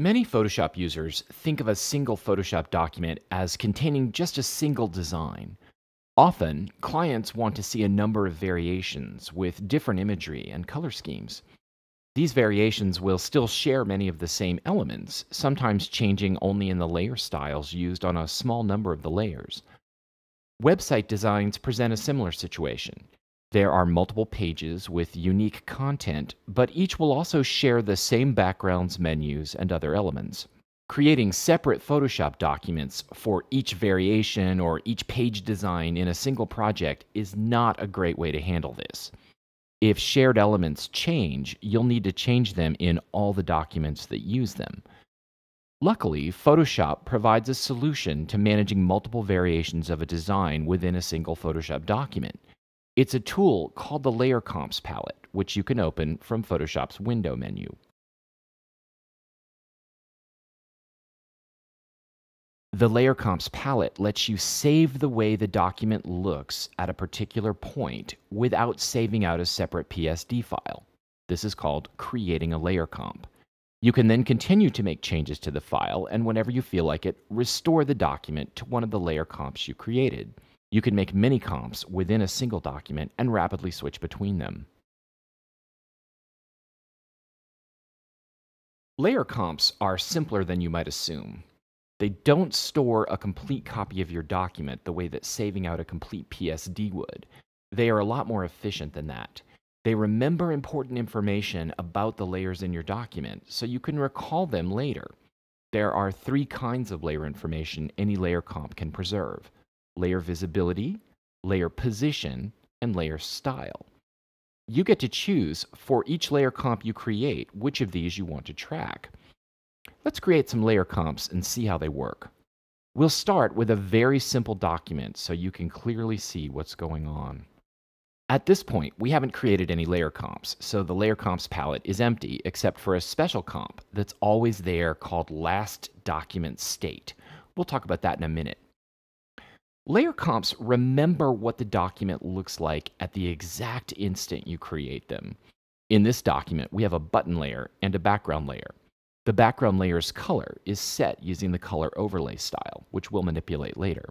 Many Photoshop users think of a single Photoshop document as containing just a single design. Often, clients want to see a number of variations with different imagery and color schemes. These variations will still share many of the same elements, sometimes changing only in the layer styles used on a small number of the layers. Website designs present a similar situation. There are multiple pages with unique content, but each will also share the same backgrounds, menus, and other elements. Creating separate Photoshop documents for each variation or each page design in a single project is not a great way to handle this. If shared elements change, you'll need to change them in all the documents that use them. Luckily, Photoshop provides a solution to managing multiple variations of a design within a single Photoshop document. It's a tool called the Layer Comps palette, which you can open from Photoshop's Window menu. The Layer Comps palette lets you save the way the document looks at a particular point without saving out a separate PSD file. This is called creating a layer comp. You can then continue to make changes to the file, and whenever you feel like it, restore the document to one of the layer comps you created. You can make many comps within a single document and rapidly switch between them. Layer comps are simpler than you might assume. They don't store a complete copy of your document the way that saving out a complete PSD would. They are a lot more efficient than that. They remember important information about the layers in your document, so you can recall them later. There are three kinds of layer information any layer comp can preserve: layer visibility, layer position, and layer style. You get to choose, for each layer comp you create, which of these you want to track. Let's create some layer comps and see how they work. We'll start with a very simple document so you can clearly see what's going on. At this point, we haven't created any layer comps, so the layer comps palette is empty except for a special comp that's always there called last document state. We'll talk about that in a minute. Layer comps remember what the document looks like at the exact instant you create them. In this document, we have a button layer and a background layer. The background layer's color is set using the color overlay style, which we'll manipulate later.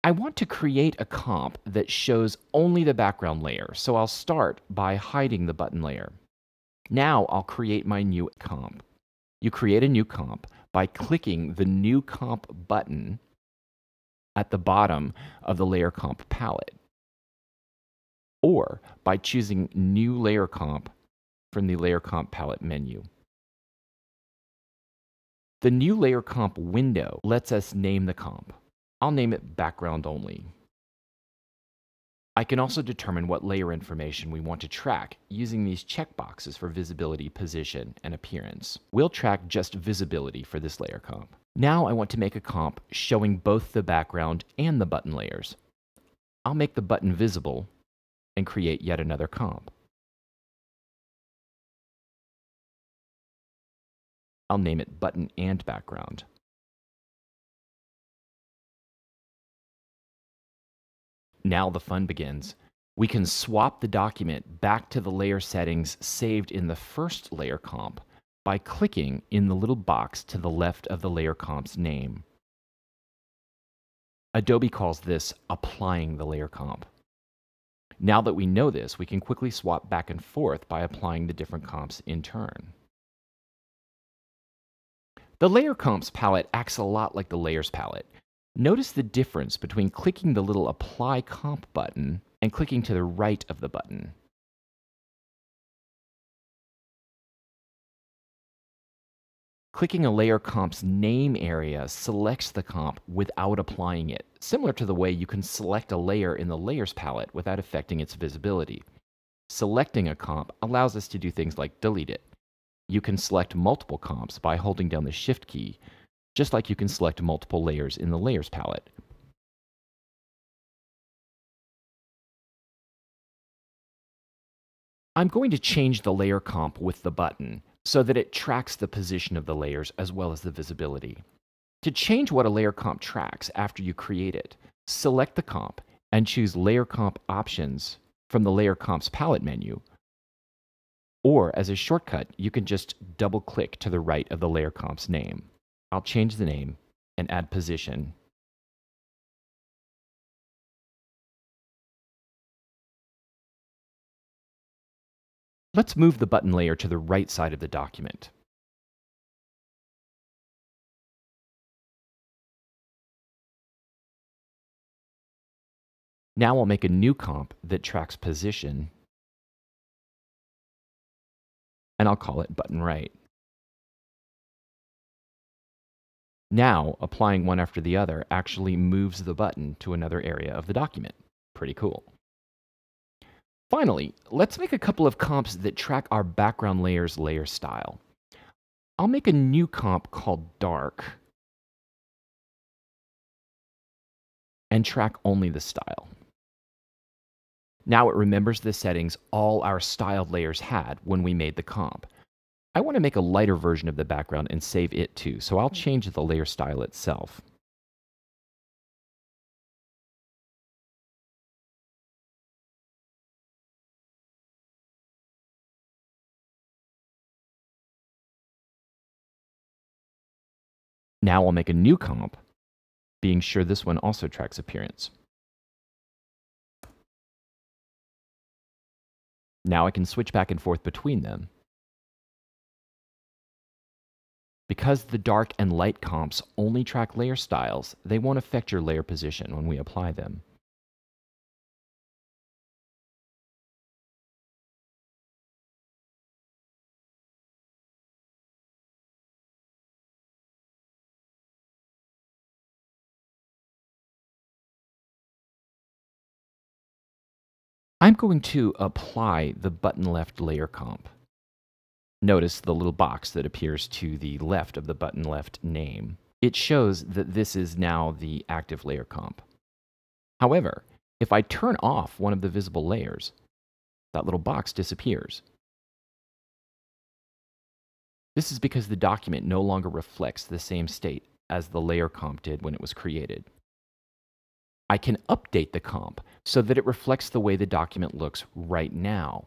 I want to create a comp that shows only the background layer, so I'll start by hiding the button layer. Now I'll create my new comp. You create a new comp by clicking the New Comp button at the bottom of the Layer Comp palette, or by choosing New Layer Comp from the Layer Comp palette menu. The New Layer Comp window lets us name the comp. I'll name it Background Only. I can also determine what layer information we want to track using these checkboxes for visibility, position, and appearance. We'll track just visibility for this layer comp. Now I want to make a comp showing both the background and the button layers. I'll make the button visible and create yet another comp. I'll name it Button and Background. Now the fun begins. We can swap the document back to the layer settings saved in the first layer comp by clicking in the little box to the left of the layer comp's name. Adobe calls this applying the layer comp. Now that we know this, we can quickly swap back and forth by applying the different comps in turn. The Layer Comps palette acts a lot like the Layers palette. Notice the difference between clicking the little Apply Comp button and clicking to the right of the button. Clicking a layer comp's name area selects the comp without applying it, similar to the way you can select a layer in the Layers palette without affecting its visibility. Selecting a comp allows us to do things like delete it. You can select multiple comps by holding down the Shift key, just like you can select multiple layers in the Layers palette. I'm going to change the layer comp with the button so that it tracks the position of the layers as well as the visibility. To change what a layer comp tracks after you create it, select the comp and choose Layer Comp Options from the Layer Comps palette menu, Or as a shortcut, you can just double click to the right of the layer comp's name. I'll change the name and add position. Let's move the button layer to the right side of the document. Now I'll make a new comp that tracks position, and I'll call it button right. Now, applying one after the other actually moves the button to another area of the document. Pretty cool. Finally, let's make a couple of comps that track our background layer's layer style. I'll make a new comp called dark and track only the style. Now it remembers the settings all our styled layers had when we made the comp. I want to make a lighter version of the background and save it too, so I'll change the layer style itself. Now I'll make a new comp, being sure this one also tracks appearance. Now I can switch back and forth between them. Because the dark and light comps only track layer styles, they won't affect your layer position when we apply them. I'm going to apply the button left layer comp. Notice the little box that appears to the left of the button left name. It shows that this is now the active layer comp. However, if I turn off one of the visible layers, that little box disappears. This is because the document no longer reflects the same state as the layer comp did when it was created. I can update the comp so that it reflects the way the document looks right now.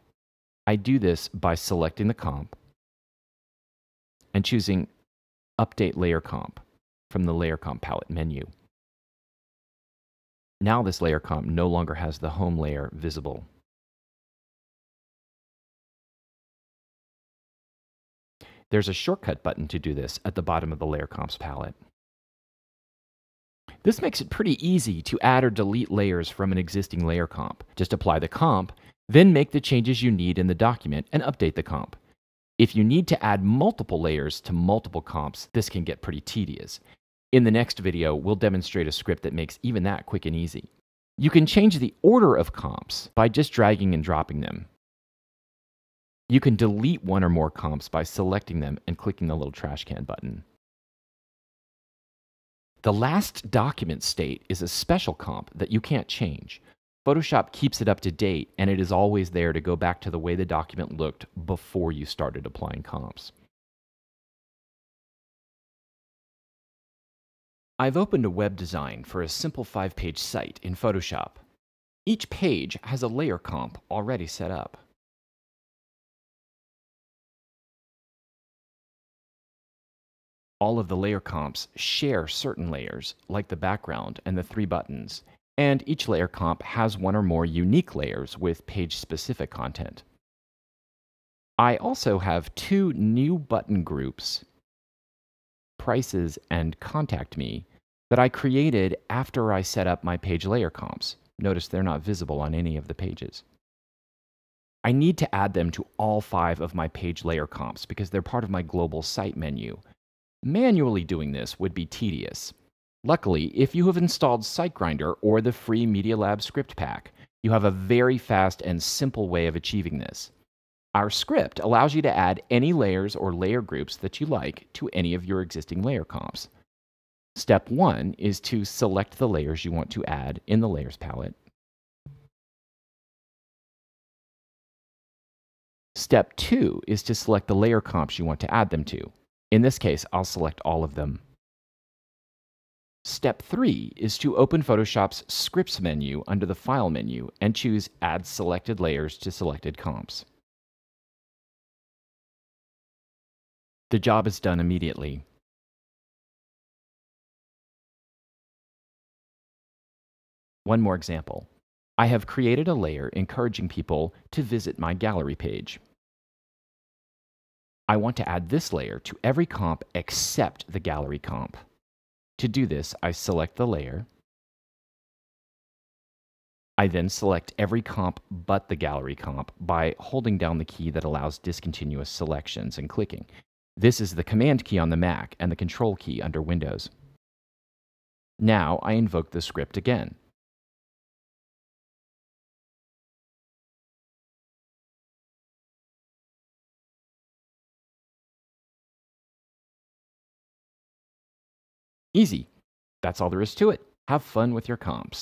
I do this by selecting the comp and choosing Update Layer Comp from the Layer Comp palette menu. Now this layer comp no longer has the home layer visible. There's a shortcut button to do this at the bottom of the Layer Comps palette. This makes it pretty easy to add or delete layers from an existing layer comp. Just apply the comp, then make the changes you need in the document and update the comp. If you need to add multiple layers to multiple comps, this can get pretty tedious. In the next video, we'll demonstrate a script that makes even that quick and easy. You can change the order of comps by just dragging and dropping them. You can delete one or more comps by selecting them and clicking the little trash can button. The last document state is a special comp that you can't change. Photoshop keeps it up to date, and it is always there to go back to the way the document looked before you started applying comps. I've opened a web design for a simple 5-page site in Photoshop. Each page has a layer comp already set up. All of the layer comps share certain layers, like the background and the 3 buttons, and each layer comp has one or more unique layers with page-specific content. I also have 2 new button groups, Prices and Contact Me, that I created after I set up my page layer comps. Notice they're not visible on any of the pages. I need to add them to all 5 of my page layer comps because they're part of my global site menu. Manually doing this would be tedious. Luckily, if you have installed SiteGrinder or the free Media Lab script pack, you have a very fast and simple way of achieving this. Our script allows you to add any layers or layer groups that you like to any of your existing layer comps. Step 1 is to select the layers you want to add in the Layers palette. Step 2 is to select the layer comps you want to add them to. In this case, I'll select all of them. Step 3 is to open Photoshop's Scripts menu under the File menu and choose Add Selected Layers to Selected Comps. The job is done immediately. One more example. I have created a layer encouraging people to visit my gallery page. I want to add this layer to every comp except the gallery comp. To do this, I select the layer. I then select every comp but the gallery comp by holding down the key that allows discontinuous selections and clicking. This is the Command key on the Mac and the Control key under Windows. Now I invoke the script again. Easy. That's all there is to it. Have fun with your comps.